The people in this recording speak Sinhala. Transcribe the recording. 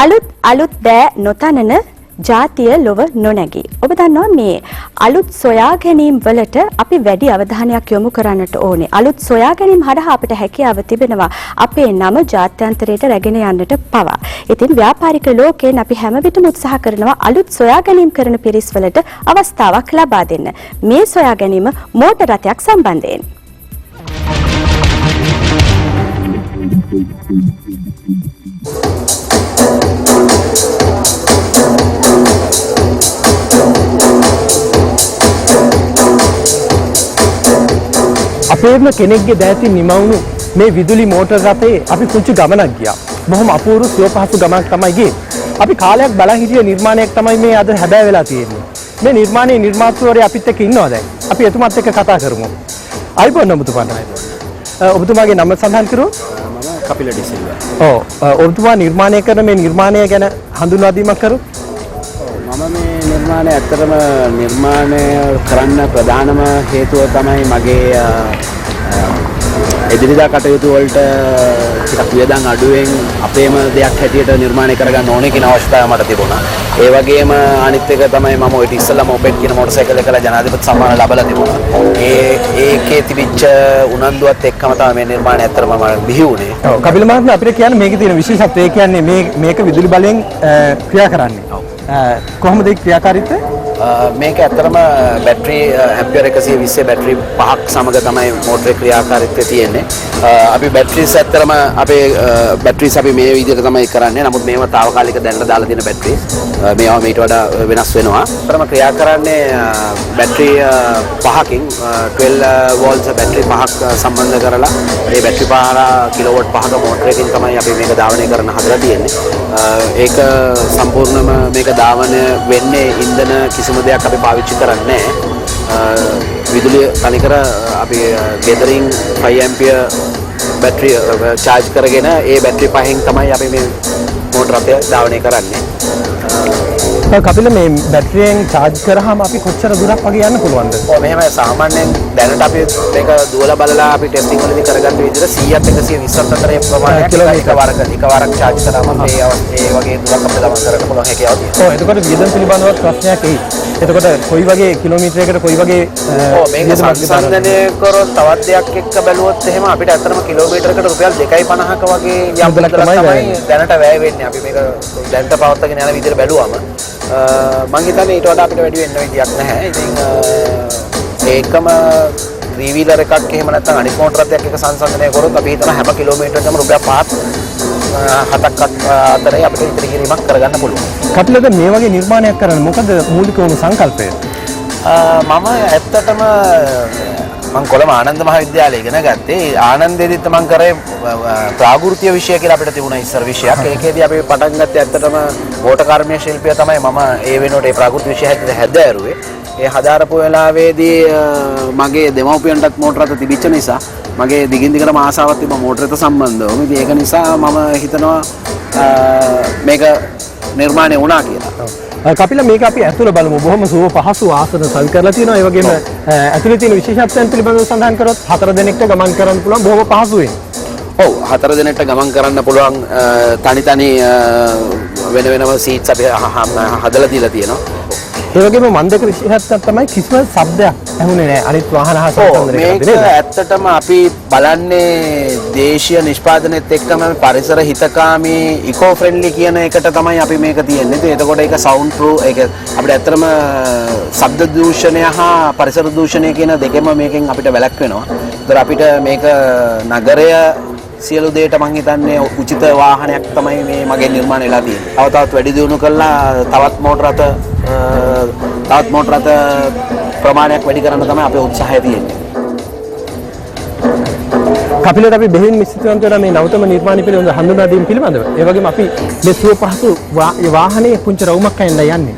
අලුත් දෑ නොතනන ජාතිය ලොව නොනැගී. ඔබ දන්නවා මේ අලුත් සොයා ගැනීම් වලට අපි වැඩි අවධානයක් යොමු කරන්නට ඕනේ. අලුත් සොයා ගැනීම් හරහා අපිට හැකියාව තිබෙනවා අපේ නම ජාත්‍යන්තරයට රැගෙන යන්නට පවා. ඉතින් ව්‍යාපාරික ලෝකයෙන් අපි හැම විටම උත්සාහ කරනවා අලුත් සොයා ගැනීම් කරන පිරිස් වලට අවස්ථාවක් ලබා දෙන්න. මේ සොයා ගැනීම මෝටර රථයක් සම්බන්ධයෙන්. අපේම කෙනෙක්ගේ දෑතින් නිමවුණු මේ විදුලි මෝටර රථයේ අපි කුංචි ගමනක් ගියා. බොහොම අපූර්ව සුවපහසු ගමනක් තමයි ගියේ. අපි කාලයක් බලා හිටිය නිර්මාණයක් තමයි මේ අද හැබෑ වෙලා තියෙන්නේ. මේ නිර්මාණයේ නිර්මාතෘවරයා අපිත් එක්ක ඉන්නවා දැන්. අපි එතුමාත් එක්ක කතා කරමු. අයිබෝන් ඔබතුමාට. ඔබතුමාගේ නම සඳහන් කරොත් මම කපිල ඩිසිල්වා. ඔව් ඔබතුමා නිර්මාණය කරන මේ නිර්මාණය ගැන හඳුන්වා දීමක් කරොත්. මම මේ නිර්මාණය ඇත්තටම නිර්මාණය කරන්න ප්‍රධානම හේතුව තමයි මගේ එදිරිදා කටයුතු වලට ටිකක් වියදම් අඩුවෙන් අපේම දෙයක් හැටියට නිර්මාණය කරගන්න ඕනේ කියන අවශ්‍යතාවය මට තිබුණා. ඒ වගේම අනිත් එක තමයි මම ඔය ඉස්සෙල්ලා මොපෙඩ් කියන මොටර් සයිකල් එකලා ජනාධිපති සම්මාන ලබලා තිබුණා. ඒකේ තිබිච්ච උනන්දුවත් එක්කම තමයි මේ නිර්මාණය ඇත්තටම මම බිහි වුණේ. ඔව් කපිල මහත්මයා අපිට කියන්නේ මේකේ තියෙන විශේෂත්වය කියන්නේ මේක විදුලි බලයෙන් ක්‍රියා කරන්නේ. කොහොමද ඒ ක්‍රියාකාරීත්වය? මේක ඇත්තටම බැටරි ඇම්පියර් 120 බැටරි 5ක් සමග තමයි මෝටරේ ක්‍රියාකාරීත්වය තියෙන්නේ. අපි බැටරිස් ඇත්තටම අපේ බැටරිස් අපි මේ විදිහට තමයි කරන්නේ. නමුත් මේව తాවකාලික දැනට දාලා තියෙන බැටරිස්. මේවා මීට වඩා වෙනස් වෙනවා. ඇත්තටම ක්‍රියා කරන්නේ බැටරි 5කින් 12 වෝල්ට්ස් බැටරි 5ක් සම්බන්ධ කරලා මේ බැටරි 5 කිලෝවොට් 5ක මෝටරයකින් තමයි අපි මේක ධාවනය කරන්න හදලා තියෙන්නේ. ඒක සම්පූර්ණයෙන්ම මේක ධාවනය වෙන්නේ ඉන්ධන කිසිම දෙයක් අපි පාවිච්චි කරන්නේ නැහැ. විදුලිය තනිකර අපි ගෙදරින් 5 ඇම්පියර් බැටරි charge කරගෙන ඒ බැටරි පහෙන් තමයි අපි මේ මෝටර රථය ධාවනය කරන්නේ. කපිල මේ බැටරියෙන් charge කරාම අපි කොච්චර දුරක් වගේ යන්න පුළුවන්ද? ඔව් මෙහෙම සාමාන්‍යයෙන් දැනට අපි මේක දුවලා බලලා අපි ටෙස්ටිං වලදී කරගත්ත විදිහට 100ත් 120ත් අතර ඒ ප්‍රමාණයක් එකවරක් charge කරාම ඒ වගේ දුරක් අපිට ගමන් කරන්න පුළුවන් හැකියාව තියෙනවා. ඔව් එතකොට වියදම් පිළිබඳව ප්‍රශ්නයක් එයි. එතකොට කොයි වගේ කිලෝමීටරයකට කොයි වගේ මේක සංසන්දනය කරොත් තවත් දෙයක් එක්ක බැලුවොත් එහෙම අපිට ඇත්තටම කිලෝමීටරයකට රුපියල් 2.50ක වගේ යම් මුදලක් තමයි දැනට වැය වෙන්නේ. අපි මේක දැනට පවත්වාගෙන යන විදිහට බැලුවම මම හිතන්නේ ඊට වඩා අපිට වැඩි වෙන්න විදියක් නැහැ. ඉතින් ඒකම 3 wheeler එකක් එහෙම නැත්නම් අනිත් මෝටර රථයක් එක සංසන්දනය කරොත් අපි හිතන හැම කිලෝමීටරකම රුපියල් 5-7ක් අතරේ අපිට ඉතිරි කිරීමක් කරගන්න පුළුවන්. කපිලද මේ වගේ නිර්මාණයක් කරන්න මොකද මූලික වුණු සංකල්පය? මම ඇත්තටම මම කොළඹ ආනන්ද මහාවිද්‍යාලයේ ඉගෙන ගත්තේ. ආනන්දෙදිත් මම කරේ ප්‍රාගෘතිය විෂය කියලා අපිට තිබුණා ඉස්සර විෂයක්. ඒකේදී අපි පටන් ගත්තේ ඇත්තටම මෝටර කර්මීය ශිල්පිය තමයි මම ඒ වෙනුවට ඒ ප්‍රාගෘති විෂය හැටියට හැදෑරුවේ. ඒ හදාරපු වෙලාවේදී මගේ දෙමව්පියන්ටත් මෝටර රථ තිබිච්ච නිසා මගේ දිගින් දිගටම ආසාවක් තිබුණා මෝටර රථ සම්බන්ධව. ඉතින් ඒක නිසා මම හිතනවා මේක නිර්මාණය වුණා කියලා. කපිල මේක අපි ඇතුළ බලමු. බොහොම සුව පහසු ආසන සවි කරලා තියෙනවා. ඒ වගේම ඇතුළේ තියෙන විශේෂත්වයන් පිළිබඳව සඳහන් කරොත් 4 දෙනෙක්ට ගමන් කරන්න පුළුවන් බොහොම පහසුවෙන්. ඔව් 4 දෙනෙක්ට ගමන් කරන්න පුළුවන් තනි වෙන වෙනම සීට්ස් අපි හදලා දීලා තියෙනවා. ඒ වගේම මන් දෙක විශේෂත්වයක් තමයි කිසිම ශබ්දයක් ඇහුනේ නැහැ. අනිත් වාහන හා සම්බන්ධ මේක ඇත්තටම අපි බලන්නේ දේශීය නිෂ්පාදනයේත් එක්කම පරිසර හිතකාමී ඉකෝ ෆ්‍රෙන්ඩ්ලි කියන එකට තමයි අපි මේක තියෙන්නේ. ඉතින් එතකොට ඒක සවුන්ඩ් ප්‍රූෆ් ඒක අපිට ඇත්තටම ශබ්ද දූෂණය හා පරිසර දූෂණය කියන දෙකම මේකෙන් අපිට වැළැක්වෙනවා. ඒතර අපිට මේක නගරය සියලු දේට මං හිතන්නේ උචිත වාහනයක් තමයි මේ මගේ නිර්මාණය වෙලා තියෙන්නේ. තවත් වැඩි දියුණු කරලා තවත් මෝටර රථ ප්‍රමාණයක් වැඩි කරන්න තමයි අපේ උත්සාහය තියෙන්නේ. කපිලට අපි බෙහෙවින් මිශ්‍රිතවන්ත වෙන මේ නවතම නිර්මාණ පිළිබඳව හඳුනා දීම පිළිබඳව. ඒ වගේම අපි මේ සුව පහසු වාහනේ පුංචි රවුමක් අයින්ලා යන්නේ.